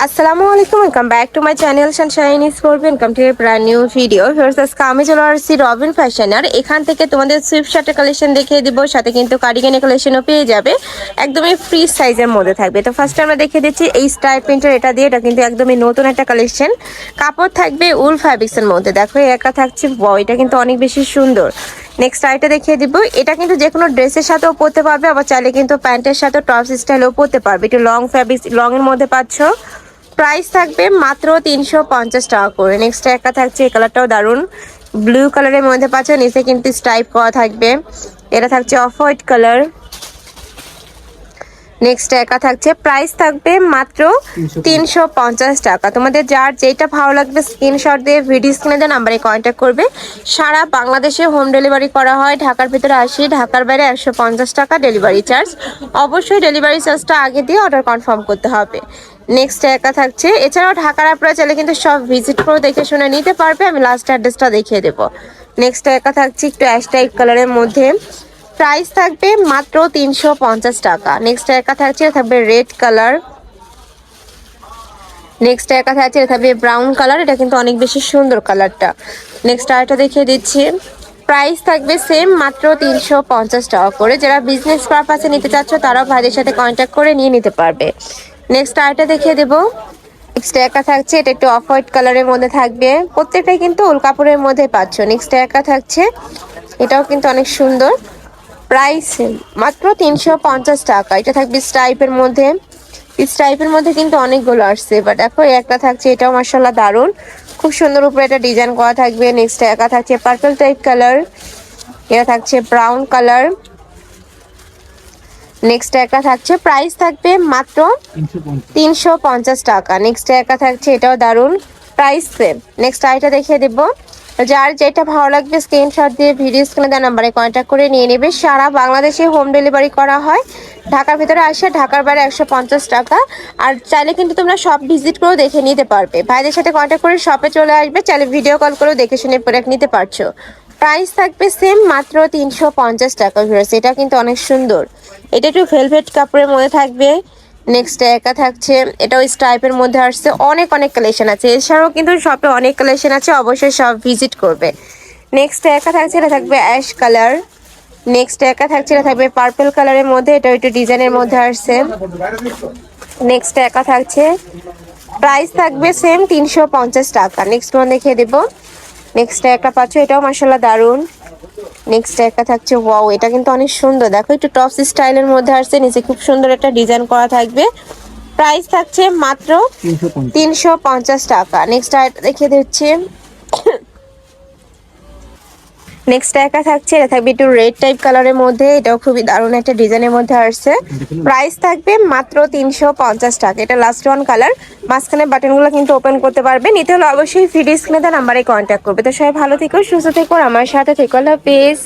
আসসালামু আলাইকুম, welcome back to my channel Sunshine is for welcome to A brand new video. আজকে আমি চলে আসছি রবিন ফ্যাশনার। এখান থেকে তোমাদের সুইফট শার্টের কালেকশন দেখিয়ে দিব, সাথে কিন্তু কার্ডিগানের কালেকশনও পেয়ে যাবে। একদমই ফ্রি সাইজের মধ্যে থাকবে। তো ফার্স্টে আমরা দেখিয়ে দিচ্ছি এই স্টাইল প্রিন্টার, এটা দিয়ে। এটা কিন্তু একদমই নতুন একটা কালেকশন। কাপড় থাকবে উল ফ্যাব্রিক্সের মধ্যে। দেখো একা থাকছে, এটা কিন্তু অনেক বেশি সুন্দর। নেক্সট আইটা দেখিয়ে দিব। এটা কিন্তু যে কোনো ড্রেসের সাথেও পরতে পারবে, আবার চাইলে কিন্তু প্যান্টের সাথে টপস স্টাইলেও পরতে পারবে। একটু লং ফ্যাব্রিক্স, লং এর মধ্যে পাচ্ছ। প্রাইস থাকবে মাত্র 350 টাকা করে। নেক্সট একটা থাকছে, এই কালারটাও দারুন, ব্লু কালারের মধ্যে পাচ্ছ। নিচে কিন্তু স্ট্রাইপ করা থাকবে। এটা থাকছে অফ হোয়াইট কালার। নেক্সট একা থাকছে, প্রাইস থাকবে মাত্র 350 টাকা। তোমাদের যার যেটা ভালো লাগবে স্ক্রিনশট দিয়ে ভিডিও স্ক্রিনে দেওয়া নাম্বারে কন্ট্যাক্ট করবে। সারা বাংলাদেশে হোম ডেলিভারি করা হয়। ঢাকার ভিতরে 80, ঢাকার বাইরে 150 টাকা ডেলিভারি চার্জ। অবশ্যই ডেলিভারি চার্জটা আগে দিয়ে অর্ডার কনফার্ম করতে হবে। নেক্সট একা থাকছে, এছাড়াও ঢাকার আপনারা চাইলে কিন্তু সব ভিজিট করে দেখে শুনে নিতে পারবে। আমি লাস্ট অ্যাড্রেসটা দেখিয়ে দেবো। নেক্সট একা থাকছে একটু অ্যাশ টাইপ কালারের মধ্যে। প্রাইস থাকবে মাত্র 350 টাকা। নেক্সট একা থাকছে, থাকবে রেড কালার। নেক্সট একা থাকছে, থাকবে ব্রাউন কালার। এটা কিন্তু অনেক বেশি সুন্দর কালারটা। নেক্সট আরেকটা দেখিয়ে দিচ্ছি। প্রাইস থাকবে সেম, মাত্র 350 টাকা করে। যারা বিজনেস পারপাসে নিতে চাচ্ছ তারাও ভাইদের সাথে কন্ট্যাক্ট করে নিয়ে নিতে পারবে। নেক্সট আরেকটা দেখিয়ে দেবো। নেক্সট একা থাকছে, এটা একটু অফ হোয়াইট কালারের মধ্যে থাকবে। প্রত্যেকটাই কিন্তু উল কাপড়ের মধ্যে পাচ্ছ। নেক্সট একা থাকছে, এটাও কিন্তু অনেক সুন্দর। প্রাইস মাত্র 350 টাকা। এটা থাকবে স্ট্রাইপের মধ্যে। স্ট্রাইপের মধ্যে কিন্তু অনেকগুলো আসছে, বাট দেখো একটা থাকছে, এটাও মাশাআল্লাহ দারুন, খুব সুন্দর। উপরে এটা ডিজাইন করা থাকবে। নেক্সট একা থাকছে পার্পল টাইপ কালার। এটা থাকছে ব্রাউন কালার। নেক্সট একা থাকছে, প্রাইস থাকবে মাত্র 350 টাকা। নেক্সট একা থাকছে, এটাও দারুন, প্রাইস সেম। নেক্সট আইটা দেখিয়ে দেবো। যার যেটা ভালো লাগবে স্ক্রিনশট দিয়ে ভিডিও স্ক্রিনে দেওয়া নাম্বারে কন্ট্যাক্ট করে নিয়ে নেবে। সারা বাংলাদেশে হোম ডেলিভারি করা হয়। ঢাকার ভিতরে আসে, ঢাকার বাইরে 150 টাকা। আর চাইলে কিন্তু তোমরা শপ ভিজিট করেও দেখে নিতে পারবে। ভাইদের সাথে কন্ট্যাক্ট করে শপে চলে আসবে, চাইলে ভিডিও কল করেও দেখে শুনে প্রোডাক্ট নিতে পারছো। প্রাইস থাকবে সেম, মাত্র 350 টাকা। এটা কিন্তু অনেক সুন্দর। এটা একটু ভেলভেট কাপড়ের মধ্যে থাকবে। নেক্সট একা থাকছে, এটাও স্ট্রাইপের মধ্যে আসছে। অনেক অনেক কালেকশন আছে, এছাড়াও কিন্তু শপে অনেক কালেকশন আছে, অবশ্যই সব ভিজিট করবে। নেক্সট একা থাকছে, এটা থাকবে অ্যাশ কালার। নেক্সট একা থাকছে, এটা থাকবে পার্পল কালারের মধ্যে। এটা একটু ডিজাইনের মধ্যে আসছে। নেক্সট একা থাকছে, প্রাইস থাকবে সেম 350 টাকা। নেক্সট ওয়ান দেখিয়ে দেবো। নেক্সট একটা পাচ্ছ, এটাও মাশাআল্লাহ দারুন। নেক্সট একটা থাকছে, ওয়াও, এটা কিন্তু অনেক সুন্দর। দেখো একটু টপস স্টাইলের মধ্যে আসছে, নিচে খুব সুন্দর একটা ডিজাইন করা থাকবে। প্রাইস থাকছে মাত্র 350 টাকা। নেক্সট আরেকটা দেখিয়ে দিচ্ছি। নেক্সট একা থাকছে, এটা থাকবে একটু রেড টাইপ কালারের মধ্যে। এটাও খুবই দারুণ একটা ডিজাইনের মধ্যে আসছে। প্রাইস থাকবে মাত্র 350 টাকা। এটা লাস্ট ওয়ান কালার। মাঝখানে বাটনগুলো কিন্তু ওপেন করতে পারবে। নিতে হলে অবশ্যই ভিডিও স্ক্রিনে দেওয়া নাম্বারে কন্ট্যাক্ট করবে। তো সবাই ভালো থেকো, সুস্থ থেকো, আমার সাথে থেকো। আল্লাহ হাফেজ।